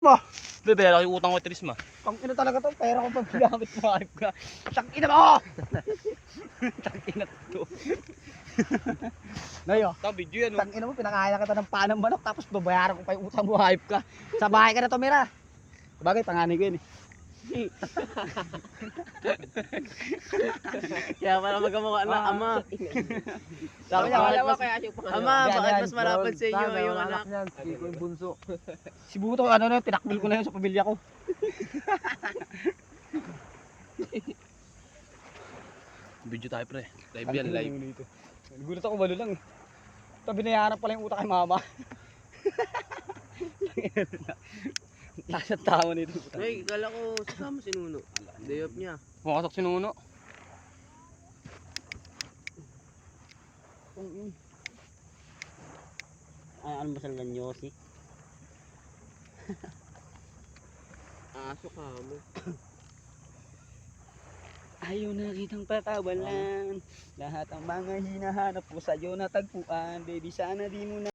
Mo. Bebe, laki utang ko Trisma. Pang ina talaga to, pera ko pag ginamit mo ayop ka. Tang ina mo! Tang ina to. Ngayon, Tang video yan. tang ina mo, pinakaya kita ng panang manok tapos babayaran ko pa yung utang mo ayop ka. Sa bahay ka na tumira. Bagay, panganay ko yun eh. Kaya pala magkamukha na, ama. Sabi niya, Akala mas, kaya ama, bakit mas malapad sa inyo yung anak? Hindi ko yung bunso. Si Buto, ano na, tinakbil ko na yun sa pamilya ko. Video tayo pre. Live yan, live. Nagulat ako malo lang eh. Ito binayaran pala yung utang kay mama. Nasa tao nito. Ay, kala ko sasama si Nuno. Day off niya. Pumasok si Nuno. Ay, ano ba sa lanyosi? Aso ka mo. Ayaw na kitang patawalan. Lahat ang mga hinahanap ko sa'yo natagpuan. Baby, sana di mo na